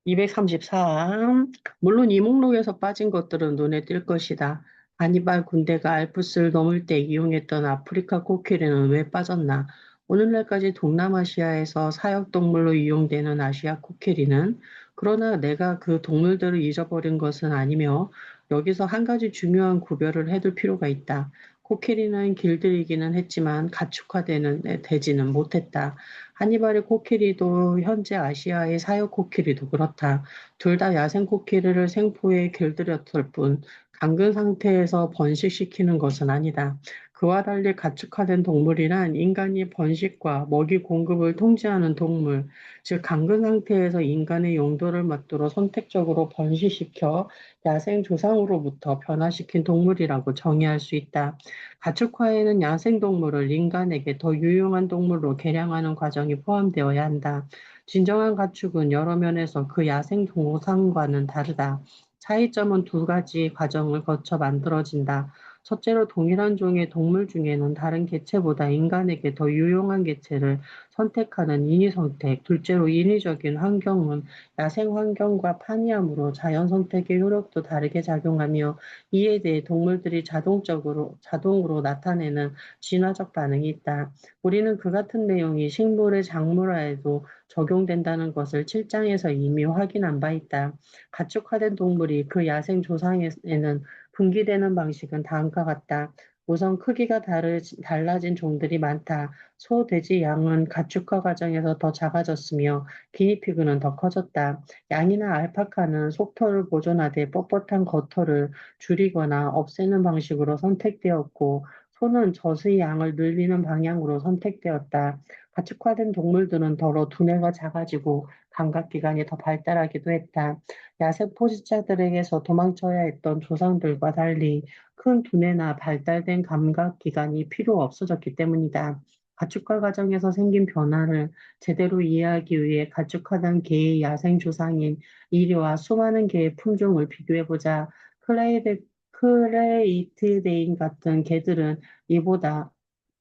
234. 물론 이 목록에서 빠진 것들은 눈에 띌 것이다. 하니발 군대가 알프스를 넘을 때 이용했던 아프리카 코끼리는 왜 빠졌나? 오늘날까지 동남아시아에서 사육동물로 이용되는 아시아 코끼리는 그러나 내가 그 동물들을 잊어버린 것은 아니며 여기서 한 가지 중요한 구별을 해둘 필요가 있다. 코끼리는 길들이기는 했지만 되지는 못했다. 하니발의 코끼리도 현재 아시아의 사육 코끼리도 그렇다. 둘 다 야생 코끼리를 생포에 길들였을 뿐 감금 상태에서 번식시키는 것은 아니다. 그와 달리 가축화된 동물이란 인간이 번식과 먹이 공급을 통제하는 동물, 즉 감금 상태에서 인간의 용도를 맞도록 선택적으로 번식시켜 야생 조상으로부터 변화시킨 동물이라고 정의할 수 있다. 가축화에는 야생동물을 인간에게 더 유용한 동물로 개량하는 과정이 포함되어야 한다. 진정한 가축은 여러 면에서 그 야생 동상과는 다르다. 차이점은 두 가지 과정을 거쳐 만들어진다. 첫째로 동일한 종의 동물 중에는 다른 개체보다 인간에게 더 유용한 개체를 선택하는 인위 선택. 둘째로 인위적인 환경은 야생 환경과 판이함으로 자연 선택의 효력도 다르게 작용하며 이에 대해 동물들이 자동으로 나타내는 진화적 반응이 있다. 우리는 그 같은 내용이 식물의 작물화에도 적용된다는 것을 7장에서 이미 확인한 바 있다. 가축화된 동물이 그 야생 조상에는 분기되는 방식은 다음과 같다. 우선 크기가 달라진 종들이 많다. 소, 돼지, 양은 가축화 과정에서 더 작아졌으며 기니피그는 더 커졌다. 양이나 알파카는 속털을 보존하되 뻣뻣한 겉털을 줄이거나 없애는 방식으로 선택되었고, 소는 젖의 양을 늘리는 방향으로 선택되었다. 가축화된 동물들은 더러 두뇌가 작아지고 감각기관이 더 발달하기도 했다. 야생 포식자들에게서 도망쳐야 했던 조상들과 달리 큰 두뇌나 발달된 감각기관이 필요 없어졌기 때문이다. 가축화 과정에서 생긴 변화를 제대로 이해하기 위해 가축화된 개의 야생 조상인 이리와 수많은 개의 품종을 비교해보자. 클레이드, 클레이트데인 같은 개들은 이보다,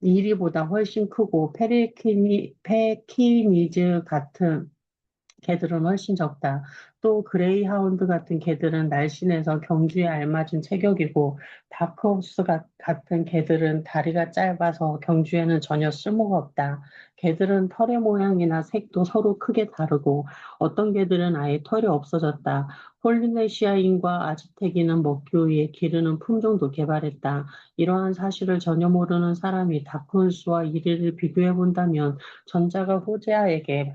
이리보다 훨씬 크고 페키니즈 같은 개들은 훨씬 적다. 또 그레이하운드 같은 개들은 날씬해서 경주에 알맞은 체격이고 다크호스 같은 개들은 다리가 짧아서 경주에는 전혀 쓸모가 없다. 개들은 털의 모양이나 색도 서로 크게 다르고 어떤 개들은 아예 털이 없어졌다. 폴리네시아인과 아즈텍인은 먹기 위해 기르는 품종도 개발했다. 이러한 사실을 전혀 모르는 사람이 다크호스와 이리를 비교해 본다면 전자가 후자에게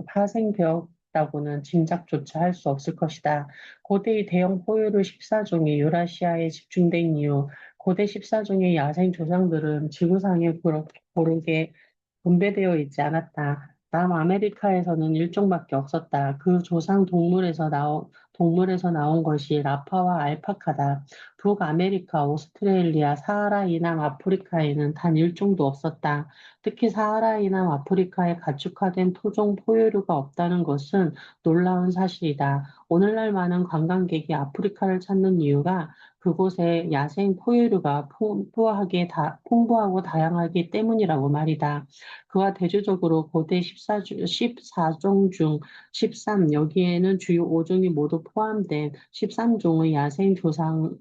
파생되었다고는 짐작조차 할 수 없을 것이다. 고대의 대형 포유류 14종이 유라시아에 집중된 이후 고대 14종의 야생 조상들은 지구상에 고르게 분배되어 있지 않았다. 남아메리카에서는 일종밖에 없었다. 그 조상 동물에서 나온 것이 라파와 알파카다. 북아메리카, 오스트레일리아, 사하라 이남 아프리카에는 단 일종도 없었다. 특히 사하라 이남 아프리카에 가축화된 토종 포유류가 없다는 것은 놀라운 사실이다. 오늘날 많은 관광객이 아프리카를 찾는 이유가 그곳에 야생 포유류가 풍부하고 다양하기 때문이라고 말이다. 그와 대조적으로 고대 14종 중 13, 여기에는 주요 5종이 모두 포함된 13종의 야생 조상은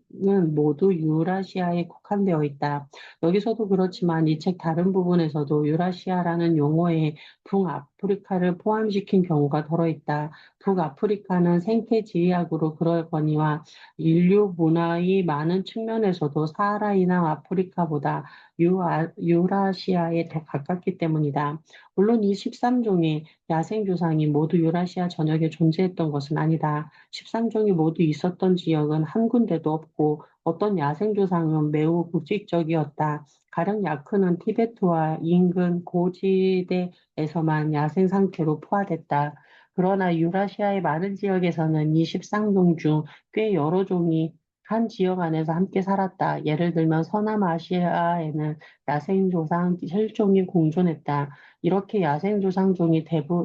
모두 유라시아에 국한되어 있다. 여기서도 그렇지만 이 책 다른 부분에서도 유라시아라는 용어에 북아프리카를 포함시킨 경우가 더러 있다. 북아프리카는 생태지리학으로 그러거니와 인류 문화의 많은 측면에서도 사하라 이남 아프리카보다 유라시아에 더 가깝기 때문이다. 물론 이 13종의 야생조상이 모두 유라시아 전역에 존재했던 것은 아니다. 13종이 모두 있었던 지역은 한 군데도 없고 어떤 야생조상은 매우 굵직적이었다. 가령 야크는 티베트와 인근 고지대에서만 야생 상태로 포화됐다. 그러나 유라시아의 많은 지역에서는 이 13종 중 꽤 여러 종이 한 지역 안에서 함께 살았다. 예를 들면 서남아시아에는 야생조상 7종이 공존했다. 이렇게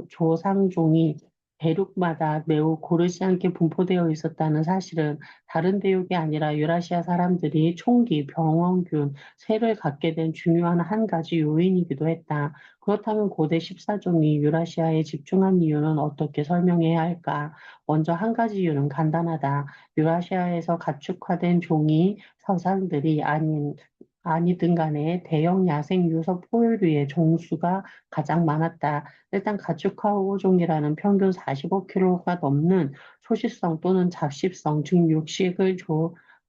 조상종이 대륙마다 매우 고르지 않게 분포되어 있었다는 사실은 다른 대륙이 아니라 유라시아 사람들이 총기, 병원균, 쇠를 갖게 된 중요한 한 가지 요인이기도 했다. 그렇다면 고대 14종이 유라시아에 집중한 이유는 어떻게 설명해야 할까? 먼저 한 가지 이유는 간단하다. 유라시아에서 가축화된 종이 서상들이 아니든 간에 대형 야생 유서 포유류의 종수가 가장 많았다. 일단 가축화 호종이라는 평균 45kg가 넘는 초식성 또는 잡식성, 즉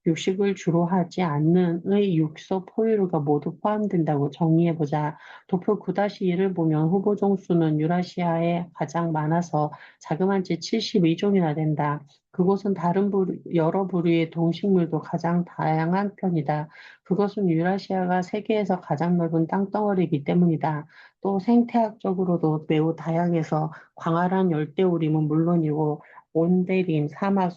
육식을 주로 하지 않는 의 육서 포유류가 모두 포함된다고 정의해보자. 도표 9-1을 보면 후보종 수는 유라시아에 가장 많아서 자그만 치 72종이나 된다. 그곳은 여러 부류의 동식물도 가장 다양한 편이다. 그것은 유라시아가 세계에서 가장 넓은 땅덩어리이기 때문이다. 또 생태학적으로도 매우 다양해서 광활한 열대우림은 물론이고 온대림, 사막,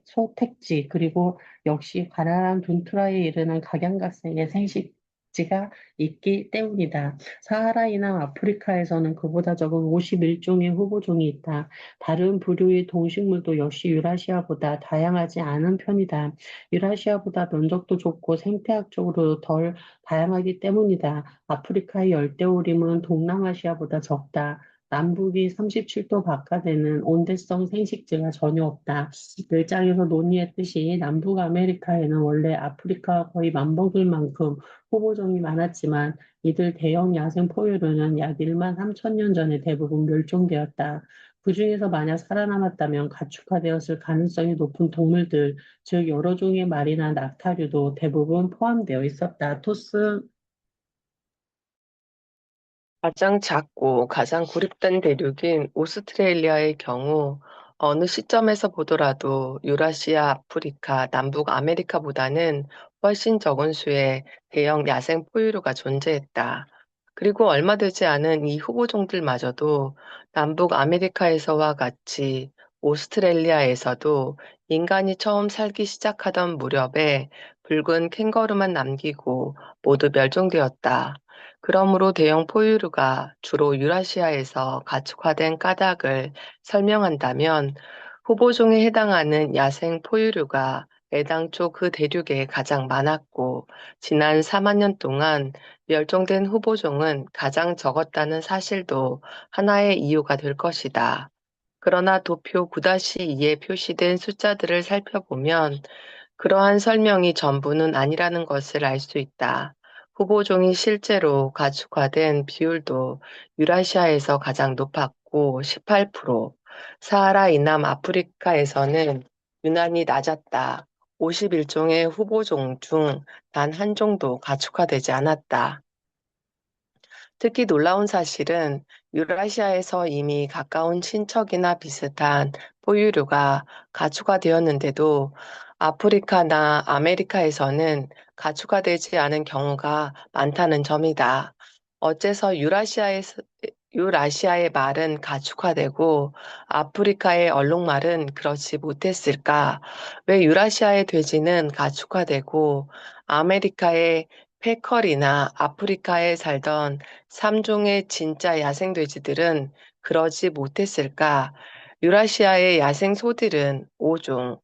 소택지, 그리고 역시 가난한 둔투라에 이르는 각양각색의 생식지가 있기 때문이다. 사하라 이남 아프리카에서는 그보다 적은 51종의 후보종이 있다. 다른 부류의 동식물도 역시 유라시아보다 다양하지 않은 편이다. 유라시아보다 면적도 좁고 생태학적으로 덜 다양하기 때문이다. 아프리카의 열대우림은 동남아시아보다 적다. 남북이 37도 바깥에는 온대성 생식지가 전혀 없다. 일장에서 논의했듯이 남북 아메리카에는 원래 아프리카와 거의 맞먹을 만큼 후보종이 많았지만 이들 대형 야생 포유류는 약 1만 3천 년 전에 대부분 멸종되었다. 그중에서 만약 살아남았다면 가축화되었을 가능성이 높은 동물들, 즉 여러 종의 말이나 낙타류도 대부분 포함되어 있었다. 토스. 가장 작고 가장 고립된 대륙인 오스트레일리아의 경우 어느 시점에서 보더라도 유라시아, 아프리카, 남북 아메리카보다는 훨씬 적은 수의 대형 야생 포유류가 존재했다. 그리고 얼마 되지 않은 이 후보종들마저도 남북 아메리카에서와 같이 오스트레일리아에서도 인간이 처음 살기 시작하던 무렵에 붉은 캥거루만 남기고 모두 멸종되었다. 그러므로 대형 포유류가 주로 유라시아에서 가축화된 까닭을 설명한다면 후보종에 해당하는 야생 포유류가 애당초 그 대륙에 가장 많았고 지난 4만 년 동안 멸종된 후보종은 가장 적었다는 사실도 하나의 이유가 될 것이다. 그러나 도표 9-2에 표시된 숫자들을 살펴보면 그러한 설명이 전부는 아니라는 것을 알 수 있다. 후보종이 실제로 가축화된 비율도 유라시아에서 가장 높았고 18%, 사하라 이남 아프리카에서는 유난히 낮았다. 51종의 후보종 중 단 한 종도 가축화되지 않았다. 특히 놀라운 사실은 유라시아에서 이미 가까운 친척이나 비슷한 포유류가 가축화되었는데도 아프리카나 아메리카에서는 가축화되지 않은 경우가 많다는 점이다. 어째서 유라시아의 말은 가축화되고 아프리카의 얼룩말은 그렇지 못했을까? 왜 유라시아의 돼지는 가축화되고 아메리카의 패컬이나 아프리카에 살던 3종의 진짜 야생 돼지들은 그러지 못했을까? 유라시아의 야생 소들은 5종,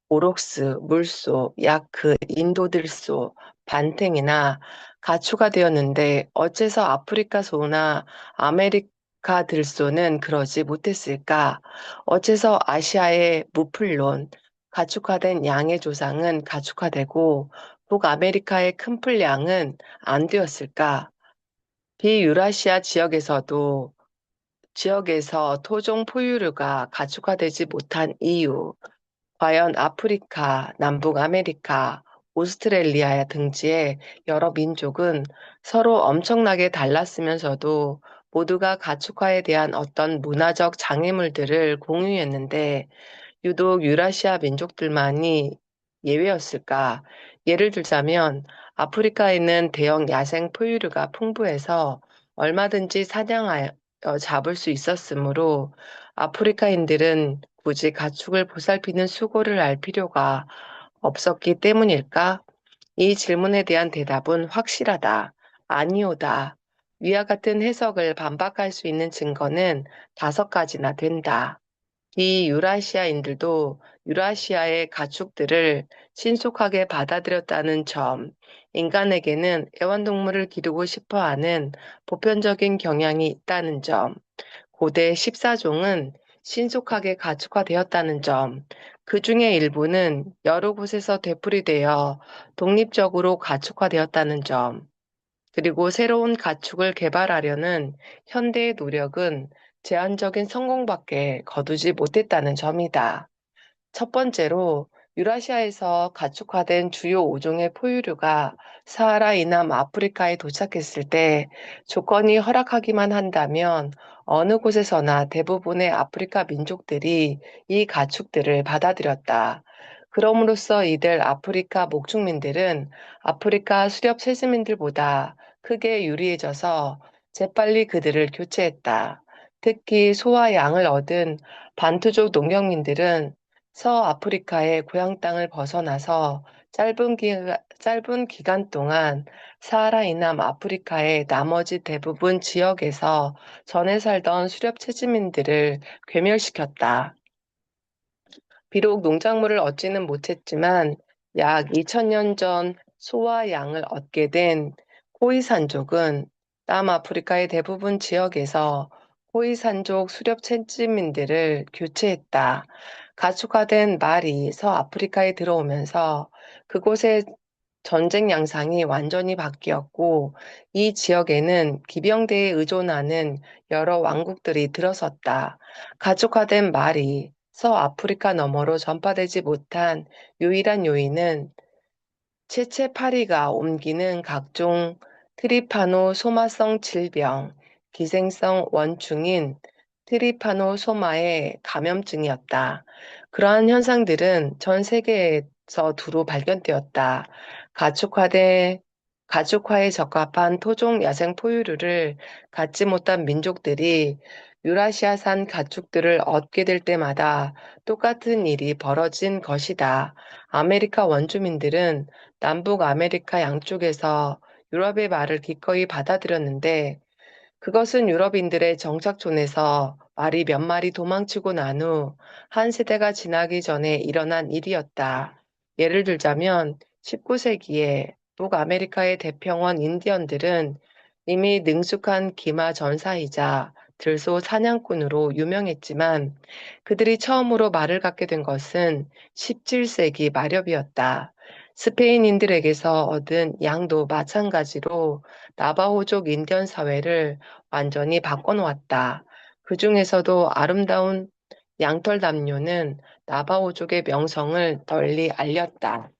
오록스, 물소, 야크, 인도들소, 반탱이나 가축화 되었는데 어째서 아프리카 소나 아메리카 들소는 그러지 못했을까? 어째서 아시아의 무플론, 가축화된 양의 조상은 가축화되고 북아메리카의 큰풀 양은 안 되었을까? 비유라시아 지역에서 토종 포유류가 가축화되지 못한 이유, 과연 아프리카, 남북 아메리카, 오스트레일리아 등지의 여러 민족은 서로 엄청나게 달랐으면서도 모두가 가축화에 대한 어떤 문화적 장애물들을 공유했는데 유독 유라시아 민족들만이 예외였을까? 예를 들자면 아프리카에는 대형 야생 포유류가 풍부해서 얼마든지 사냥하여 잡을 수 있었으므로 아프리카인들은 굳이 가축을 보살피는 수고를 할 필요가 없었기 때문일까? 이 질문에 대한 대답은 확실하다. 아니오다. 위와 같은 해석을 반박할 수 있는 증거는 5가지나 된다. 비유라시아인들도 유라시아의 가축들을 신속하게 받아들였다는 점, 인간에게는 애완동물을 기르고 싶어 하는 보편적인 경향이 있다는 점, 고대 14종은 신속하게 가축화되었다는 점, 그 중에 일부는 여러 곳에서 되풀이되어 독립적으로 가축화되었다는 점, 그리고 새로운 가축을 개발하려는 현대의 노력은 제한적인 성공밖에 거두지 못했다는 점이다. 첫 번째로 유라시아에서 가축화된 주요 5종의 포유류가 사하라 이남 아프리카에 도착했을 때 조건이 허락하기만 한다면 어느 곳에서나 대부분의 아프리카 민족들이 이 가축들을 받아들였다. 그럼으로써 이들 아프리카 목축민들은 아프리카 수렵 세즈민들보다 크게 유리해져서 재빨리 그들을 교체했다. 특히 소와 양을 얻은 반투족 농경민들은 서아프리카의 고향 땅을 벗어나서 짧은 기간 동안 사하라 이남 아프리카의 나머지 대부분 지역에서 전에 살던 수렵 채지민들을 괴멸시켰다. 비록 농작물을 얻지는 못했지만 약 2000년 전 소와 양을 얻게 된 코이산족은 남아프리카의 대부분 지역에서 코이산족 수렵 채집민들을 교체했다. 가축화된 말이 서아프리카에 들어오면서 그곳의 전쟁 양상이 완전히 바뀌었고 이 지역에는 기병대에 의존하는 여러 왕국들이 들어섰다. 가축화된 말이 서아프리카 너머로 전파되지 못한 유일한 요인은 체체파리가 옮기는 각종 트리파노소마성 질병, 기생성 원충인 트리파노소마의 감염증이었다. 그러한 현상들은 전 세계에서 두루 발견되었다. 가축화대, 가축화에 적합한 토종 야생 포유류를 갖지 못한 민족들이 유라시아산 가축들을 얻게 될 때마다 똑같은 일이 벌어진 것이다. 아메리카 원주민들은 남북 아메리카 양쪽에서 유럽의 말을 기꺼이 받아들였는데 그것은 유럽인들의 정착촌에서 말이 몇 마리 도망치고 난 후 한 세대가 지나기 전에 일어난 일이었다. 예를 들자면 19세기에 북아메리카의 대평원 인디언들은 이미 능숙한 기마 전사이자 들소 사냥꾼으로 유명했지만 그들이 처음으로 말을 갖게 된 것은 17세기 말엽이었다. 스페인인들에게서 얻은 양도 마찬가지로 나바호족 인디언 사회를 완전히 바꿔놓았다. 그 중에서도 아름다운 양털 담요는 나바호족의 명성을 널리 알렸다.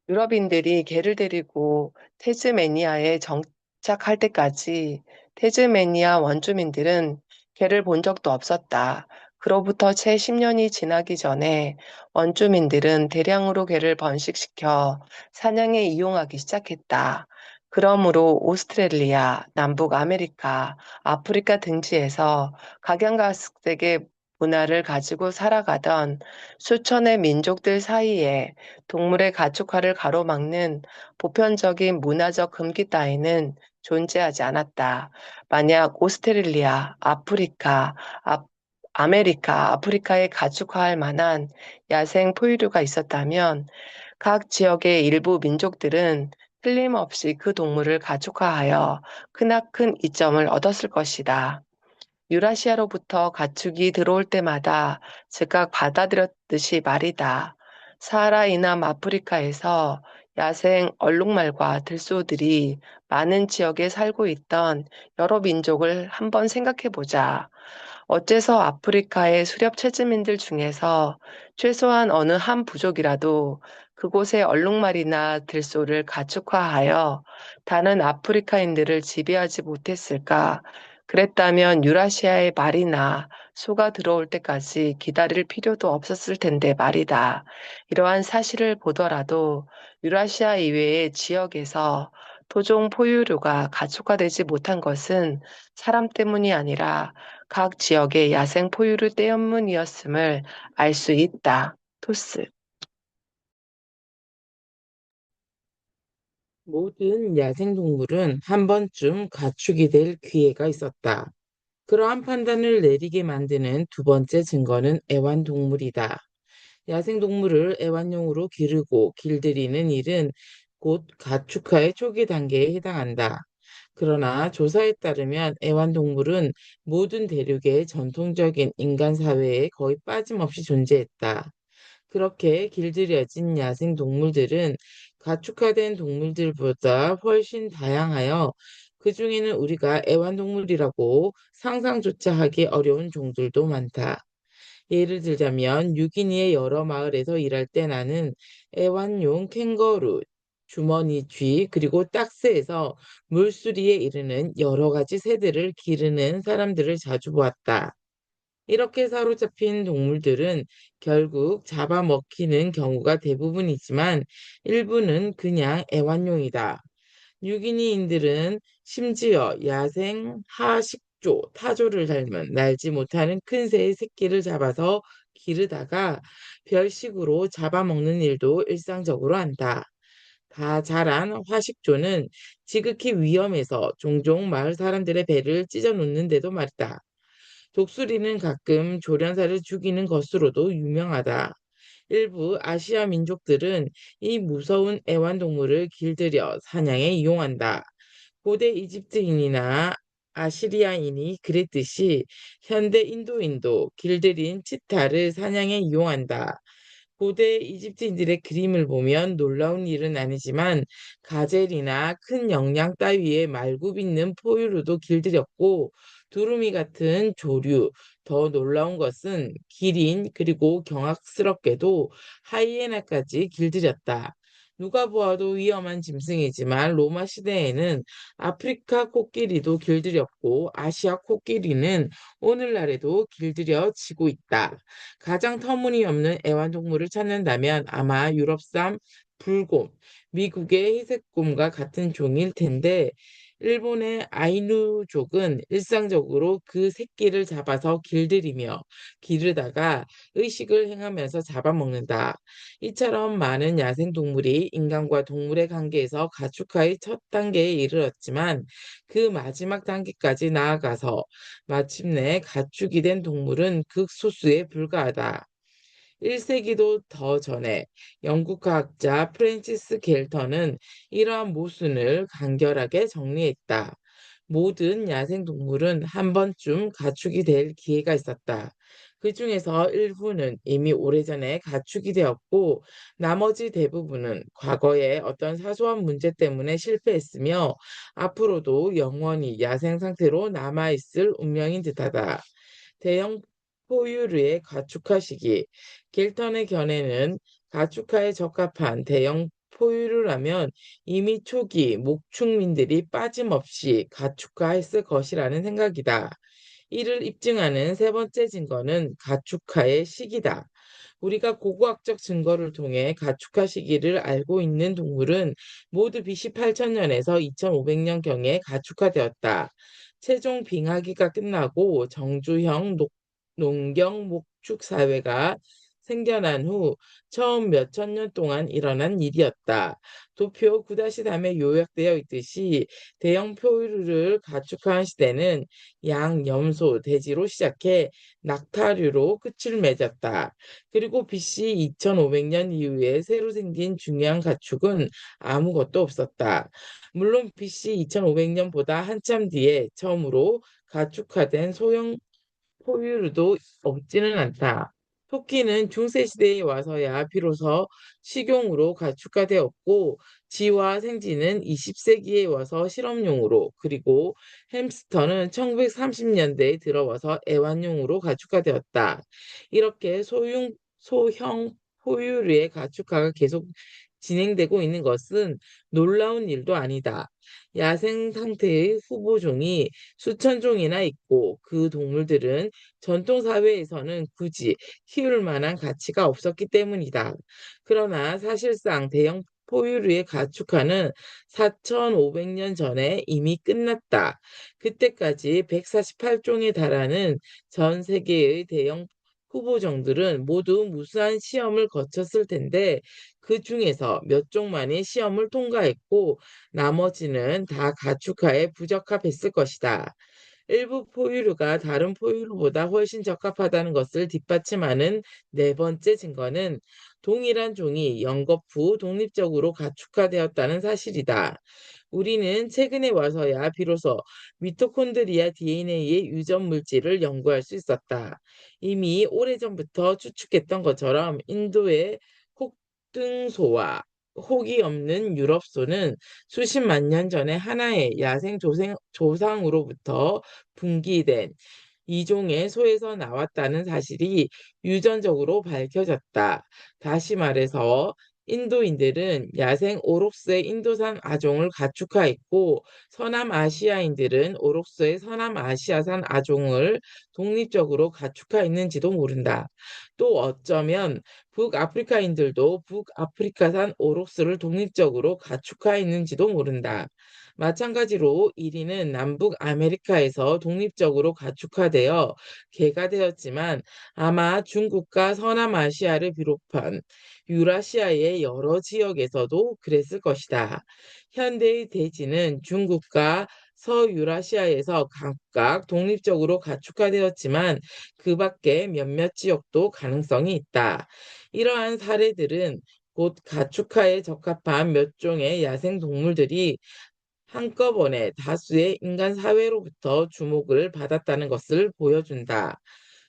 유럽인들이 개를 데리고 태즈메니아에 정착할 때까지 태즈메니아 원주민들은 개를 본 적도 없었다. 그로부터 채 10년이 지나기 전에 원주민들은 대량으로 개를 번식시켜 사냥에 이용하기 시작했다. 그러므로 오스트레일리아, 남북 아메리카, 아프리카 등지에서 각양각색의 문화를 가지고 살아가던 수천의 민족들 사이에 동물의 가축화를 가로막는 보편적인 문화적 금기 따위는 존재하지 않았다. 만약 오스트레일리아, 아메리카, 아프리카에 가축화할 만한 야생 포유류가 있었다면 각 지역의 일부 민족들은 틀림없이 그 동물을 가축화하여 크나큰 이점을 얻었을 것이다. 유라시아로부터 가축이 들어올 때마다 즉각 받아들였듯이 말이다. 사하라 이남 아프리카에서 야생 얼룩말과 들소들이 많은 지역에 살고 있던 여러 민족을 한번 생각해 보자. 어째서 아프리카의 수렵 채집민들 중에서 최소한 어느 한 부족이라도 그곳의 얼룩말이나 들소를 가축화하여 다른 아프리카인들을 지배하지 못했을까? 그랬다면 유라시아의 말이나 소가 들어올 때까지 기다릴 필요도 없었을 텐데 말이다. 이러한 사실을 보더라도 유라시아 이외의 지역에서 토종 포유류가 가축화되지 못한 것은 사람 때문이 아니라 각 지역의 야생 포유류 때문이었음을 알 수 있다. 토스. 모든 야생동물은 한 번쯤 가축이 될 기회가 있었다. 그러한 판단을 내리게 만드는 두 번째 증거는 애완동물이다. 야생동물을 애완용으로 기르고 길들이는 일은 곧 가축화의 초기 단계에 해당한다. 그러나 조사에 따르면 애완동물은 모든 대륙의 전통적인 인간 사회에 거의 빠짐없이 존재했다. 그렇게 길들여진 야생 동물들은 가축화된 동물들보다 훨씬 다양하여 그 중에는 우리가 애완동물이라고 상상조차 하기 어려운 종들도 많다. 예를 들자면 뉴기니의 여러 마을에서 일할 때 나는 애완용 캥거루, 주머니 쥐, 그리고 딱새에서 물수리에 이르는 여러 가지 새들을 기르는 사람들을 자주 보았다. 이렇게 사로잡힌 동물들은 결국 잡아먹히는 경우가 대부분이지만 일부는 그냥 애완용이다. 유기니인들은 심지어 야생 하식조, 타조를 닮은 날지 못하는 큰 새의 새끼를 잡아서 기르다가 별식으로 잡아먹는 일도 일상적으로 한다. 다 자란 화식조는 지극히 위험해서 종종 마을 사람들의 배를 찢어 놓는데도 말이다. 독수리는 가끔 조련사를 죽이는 것으로도 유명하다. 일부 아시아 민족들은 이 무서운 애완동물을 길들여 사냥에 이용한다. 고대 이집트인이나 아시리아인이 그랬듯이 현대 인도인도 길들인 치타를 사냥에 이용한다. 고대 이집트인들의 그림을 보면 놀라운 일은 아니지만 가젤이나 큰 영양 따위의 말굽있는 포유류도 길들였고 두루미 같은 조류, 더 놀라운 것은 기린 그리고 경악스럽게도 하이에나까지 길들였다. 누가 보아도 위험한 짐승이지만 로마 시대에는 아프리카 코끼리도 길들였고 아시아 코끼리는 오늘날에도 길들여지고 있다. 가장 터무니없는 애완동물을 찾는다면 아마 유럽산 불곰, 미국의 회색곰과 같은 종일 텐데 일본의 아이누족은 일상적으로 그 새끼를 잡아서 길들이며 기르다가 의식을 행하면서 잡아먹는다. 이처럼 많은 야생동물이 인간과 동물의 관계에서 가축화의 첫 단계에 이르렀지만 그 마지막 단계까지 나아가서 마침내 가축이 된 동물은 극소수에 불과하다. 1세기도 더 전에 영국 과학자 프랜시스 겔턴은 이러한 모순을 간결하게 정리했다. 모든 야생동물은 한 번쯤 가축이 될 기회가 있었다. 그 중에서 일부는 이미 오래전에 가축이 되었고, 나머지 대부분은 과거에 어떤 사소한 문제 때문에 실패했으며, 앞으로도 영원히 야생 상태로 남아있을 운명인 듯하다. 대형 포유류의 가축화 시기. 길턴의 견해는 가축화에 적합한 대형 포유류라면 이미 초기 목축민들이 빠짐없이 가축화했을 것이라는 생각이다. 이를 입증하는 세 번째 증거는 가축화의 시기다. 우리가 고고학적 증거를 통해 가축화 시기를 알고 있는 동물은 모두 BC 8000년에서 2500년경에 가축화되었다. 최종 빙하기가 끝나고 정주형 농경 목축 사회가 생겨난 후 처음 몇천 년 동안 일어난 일이었다. 도표 9-3에 요약되어 있듯이 대형 포유류를 가축화한 시대는 양, 염소, 돼지로 시작해 낙타류로 끝을 맺었다. 그리고 BC 2500년 이후에 새로 생긴 중요한 가축은 아무것도 없었다. 물론 BC 2500년보다 한참 뒤에 처음으로 가축화된 소형 포유류도 없지는 않다. 토끼는 중세 시대에 와서야 비로소 식용으로 가축화되었고, 쥐와 생쥐는 20세기에 와서 실험용으로, 그리고 햄스터는 1930년대에 들어와서 애완용으로 가축화되었다. 이렇게 소형 포유류의 가축화가 계속 진행되고 있는 것은 놀라운 일도 아니다. 야생 상태의 후보종이 수천 종이나 있고 그 동물들은 전통 사회에서는 굳이 키울 만한 가치가 없었기 때문이다. 그러나 사실상 대형 포유류의 가축화는 4,500년 전에 이미 끝났다. 그때까지 148종에 달하는 전 세계의 대형 후보종들은 모두 무수한 시험을 거쳤을 텐데 그 중에서 몇 종만이 시험을 통과했고 나머지는 다 가축화에 부적합했을 것이다. 일부 포유류가 다른 포유류보다 훨씬 적합하다는 것을 뒷받침하는 네 번째 증거는 동일한 종이 연겁 후 독립적으로 가축화되었다는 사실이다. 우리는 최근에 와서야 비로소 미토콘드리아 DNA의 유전 물질을 연구할 수 있었다. 이미 오래전부터 추측했던 것처럼 인도의 혹등소와 혹이 없는 유럽소는 수십만 년 전에 하나의 야생 조상으로부터 분기된 이종의 소에서 나왔다는 사실이 유전적으로 밝혀졌다. 다시 말해서 인도인들은 야생 오록스의 인도산 아종을 가축화했고 서남아시아인들은 오록스의 서남아시아산 아종을 독립적으로 가축화했는지도 모른다. 또 어쩌면 북아프리카인들도 북아프리카산 오록스를 독립적으로 가축화했는지도 모른다. 마찬가지로 1위는 남북 아메리카에서 독립적으로 가축화되어 개가되었지만 아마 중국과 서남아시아를 비롯한 유라시아의 여러 지역에서도 그랬을 것이다. 현대의 대지는 중국과 서유라시아에서 각각 독립적으로 가축화되었지만 그 밖에 몇몇 지역도 가능성이 있다. 이러한 사례들은 곧 가축화에 적합한 몇 종의 야생 동물들이 한꺼번에 다수의 인간 사회로부터 주목을 받았다는 것을 보여준다.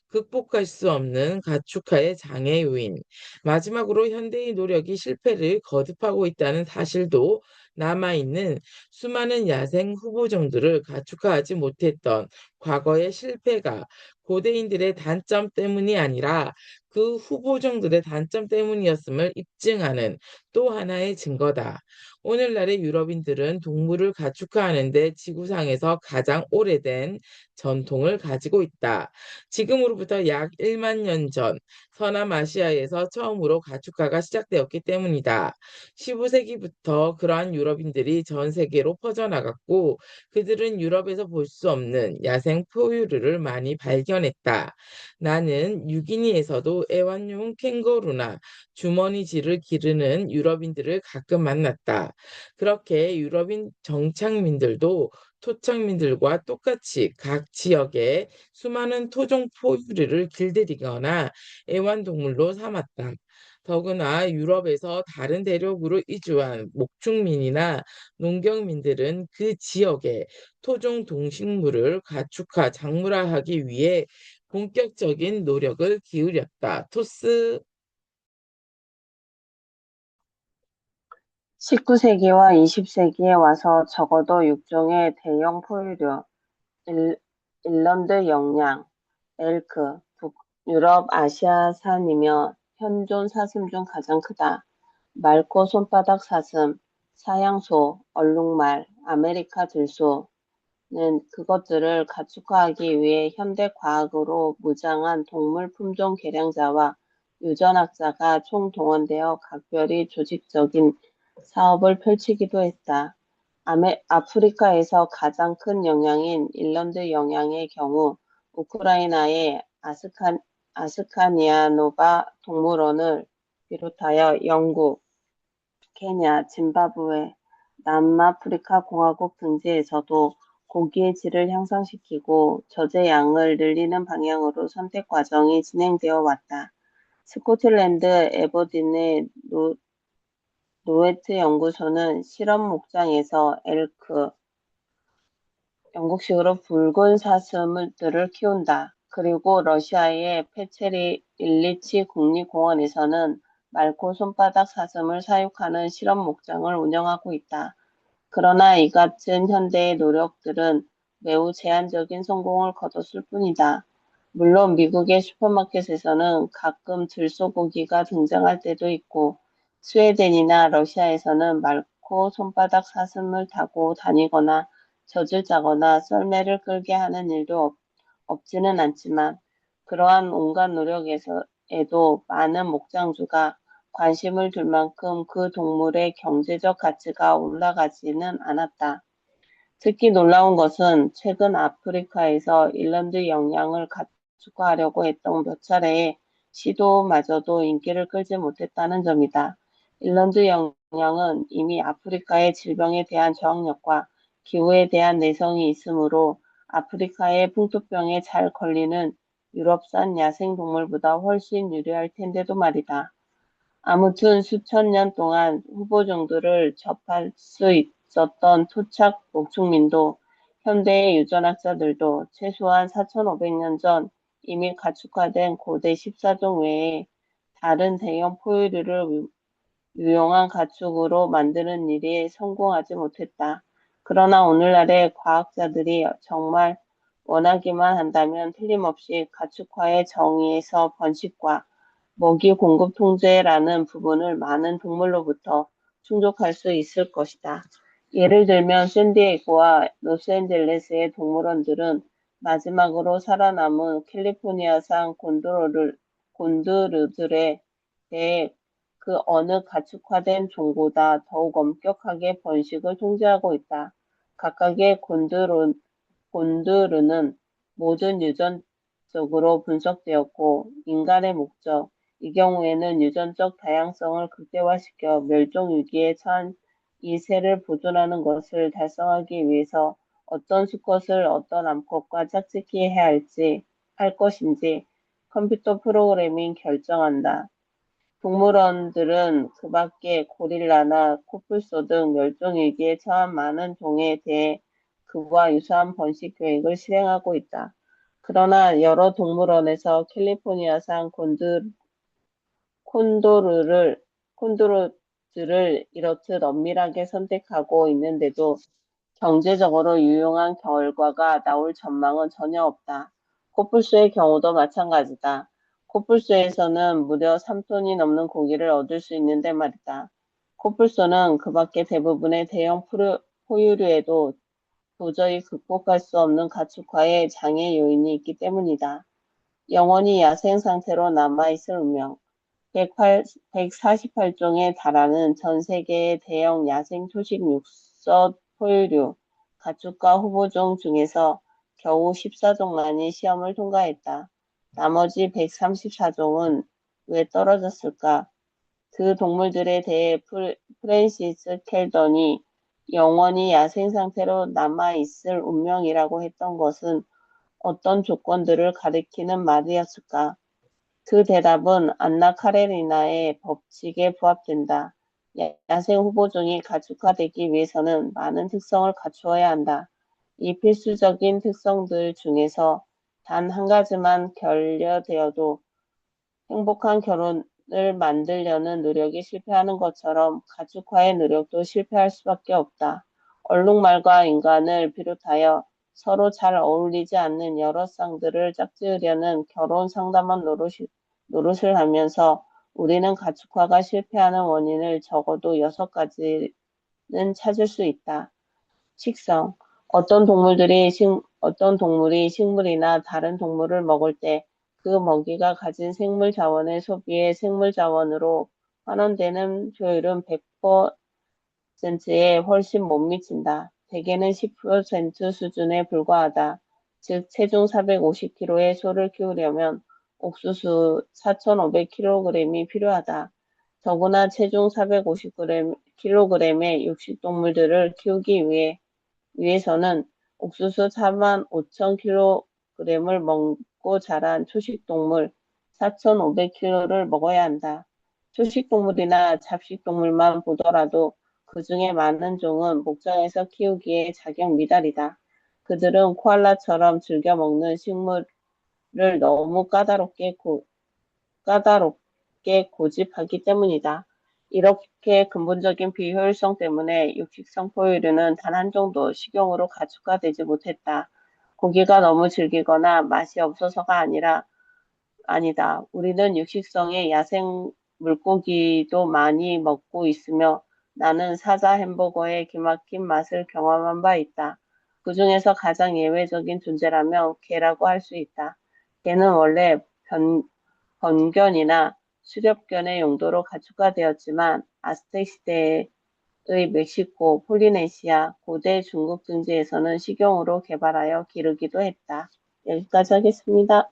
극복할 수 없는 가축화의 장애 요인. 마지막으로 현대의 노력이 실패를 거듭하고 있다는 사실도 남아있는 수많은 야생 후보종들을 가축화하지 못했던 과거의 실패가 고대인들의 단점 때문이 아니라 그 후보종들의 단점 때문이었음을 입증하는 또 하나의 증거다. 오늘날의 유럽인들은 동물을 가축화하는 데 지구상에서 가장 오래된 전통을 가지고 있다. 지금으로부터 약 1만 년 전 서남아시아에서 처음으로 가축화가 시작되었기 때문이다. 15세기부터 그러한 유럽인들이 전 세계로 퍼져나갔고 그들은 유럽에서 볼 수 없는 야생 포유류를 많이 발견했다. 나는 유기니에서도 애완용 캥거루나 주머니쥐를 기르는 유럽인들을 가끔 만났다. 그렇게 유럽인 정착민들도 토착민들과 똑같이 각 지역에 수많은 토종 포유류를 길들이거나 애완동물로 삼았다. 더구나 유럽에서 다른 대륙으로 이주한 목축민이나 농경민들은 그 지역의 토종 동식물을 가축화, 작물화하기 위해 본격적인 노력을 기울였다. 토스. 19세기와 20세기에 와서 적어도 6종의 대형 포유류, 일, 일런드 영양, 엘크, 북유럽 아시아산이며 현존 사슴 중 가장 크다. 맑고 손바닥 사슴, 사양소, 얼룩말, 아메리카 들소는 그것들을 가축화하기 위해 현대 과학으로 무장한 동물 품종 개량자와 유전학자가 총동원되어 각별히 조직적인 사업을 펼치기도 했다. 아프리카에서 가장 큰 영향인 일런드 영향의 경우 우크라이나의 아스카니아노바 동물원을 비롯하여 영국, 케냐, 짐바브웨, 남아프리카 공화국 등지에서도 고기의 질을 향상시키고 저제 양을 늘리는 방향으로 선택 과정이 진행되어 왔다. 스코틀랜드 에버딘의 노웨트 연구소는 실험 목장에서 엘크, 영국식으로 붉은 사슴들을 키운다. 그리고 러시아의 페체리 일리치 국립공원에서는 맑고 손바닥 사슴을 사육하는 실험 목장을 운영하고 있다. 그러나 이 같은 현대의 노력들은 매우 제한적인 성공을 거뒀을 뿐이다. 물론 미국의 슈퍼마켓에서는 가끔 들소고기가 등장할 때도 있고 스웨덴이나 러시아에서는 맑고 손바닥 사슴을 타고 다니거나 젖을 짜거나 썰매를 끌게 하는 일도 없지는 않지만 그러한 온갖 노력에도 많은 목장주가 관심을 둘 만큼 그 동물의 경제적 가치가 올라가지는 않았다. 특히 놀라운 것은 최근 아프리카에서 일런드 영양을 가축화하려고 했던 몇 차례의 시도마저도 인기를 끌지 못했다는 점이다. 일런드 영양은 이미 아프리카의 질병에 대한 저항력과 기후에 대한 내성이 있으므로 아프리카의 풍토병에 잘 걸리는 유럽산 야생동물보다 훨씬 유리할 텐데도 말이다. 아무튼 수천 년 동안 후보종들을 접할 수 있었던 토착 목축민도 현대의 유전학자들도 최소한 4,500년 전 이미 가축화된 고대 14종 외에 다른 대형 포유류를 유용한 가축으로 만드는 일이 성공하지 못했다. 그러나 오늘날의 과학자들이 정말 원하기만 한다면 틀림없이 가축화의 정의에서 번식과 먹이 공급 통제라는 부분을 많은 동물로부터 충족할 수 있을 것이다. 예를 들면 샌디에이고와 로스앤젤레스의 동물원들은 마지막으로 살아남은 캘리포니아산 곤드르들에 대해 그 어느 가축화된 종보다 더욱 엄격하게 번식을 통제하고 있다. 각각의 곤드르는 모든 유전적으로 분석되었고 인간의 목적, 이 경우에는 유전적 다양성을 극대화시켜 멸종 위기에 처한 이 새를 보존하는 것을 달성하기 위해서 어떤 수컷을 어떤 암컷과 짝짓기 해야 할 것인지 컴퓨터 프로그래밍 결정한다. 동물원들은 그 밖에 고릴라나 코뿔소 등 멸종위기에 처한 많은 종에 대해 그와 유사한 번식 계획을 실행하고 있다. 그러나 여러 동물원에서 캘리포니아산 콘도르를, 콘도르들을 이렇듯 엄밀하게 선택하고 있는데도 경제적으로 유용한 결과가 나올 전망은 전혀 없다. 코뿔소의 경우도 마찬가지다. 코뿔소에서는 무려 3톤이 넘는 고기를 얻을 수 있는데 말이다. 코뿔소는 그 밖에 대부분의 대형 포유류에도 도저히 극복할 수 없는 가축화의 장애 요인이 있기 때문이다. 영원히 야생 상태로 남아있을 운명. 148종에 달하는 전 세계의 대형 야생 초식 육서 포유류, 가축과 후보종 중에서 겨우 14종만이 시험을 통과했다. 나머지 134종은 왜 떨어졌을까? 그 동물들에 대해 프랜시스 켈던이 영원히 야생 상태로 남아있을 운명이라고 했던 것은 어떤 조건들을 가리키는 말이었을까? 그 대답은 안나 카레리나의 법칙에 부합된다. 야생 후보종이 가축화되기 위해서는 많은 특성을 갖추어야 한다. 이 필수적인 특성들 중에서 단 한 가지만 결여되어도 행복한 결혼을 만들려는 노력이 실패하는 것처럼 가축화의 노력도 실패할 수밖에 없다. 얼룩말과 인간을 비롯하여 서로 잘 어울리지 않는 여러 쌍들을 짝지으려는 결혼 상담원 노릇을 하면서 우리는 가축화가 실패하는 원인을 적어도 6가지는 찾을 수 있다. 식성. 어떤 동물이 식물이나 다른 동물을 먹을 때 그 먹이가 가진 생물 자원의 소비에 생물 자원으로 환원되는 효율은 100%에 훨씬 못 미친다. 대개는 10% 수준에 불과하다. 즉 체중 450kg의 소를 키우려면 옥수수 4,500kg이 필요하다. 더구나 체중 450kg의 육식동물들을 키우기 위해서는 옥수수 45,000kg을 먹고 자란 초식동물 4,500kg를 먹어야 한다. 초식동물이나 잡식동물만 보더라도 그 중에 많은 종은 목장에서 키우기에 자격 미달이다. 그들은 코알라처럼 즐겨 먹는 식물을 너무 까다롭게 고집하기 때문이다. 이렇게 근본적인 비효율성 때문에 육식성 포유류는 단 한 종도 식용으로 가축화되지 못했다. 고기가 너무 질기거나 맛이 없어서가 아니다. 우리는 육식성의 야생 물고기도 많이 먹고 있으며 나는 사자 햄버거의 기막힌 맛을 경험한 바 있다. 그 중에서 가장 예외적인 존재라면 개라고 할 수 있다. 개는 원래 번견이나 수렵견의 용도로 가축화되었지만 아스텍 시대의 멕시코, 폴리네시아, 고대 중국 등지에서는 식용으로 개발하여 기르기도 했다. 여기까지 하겠습니다.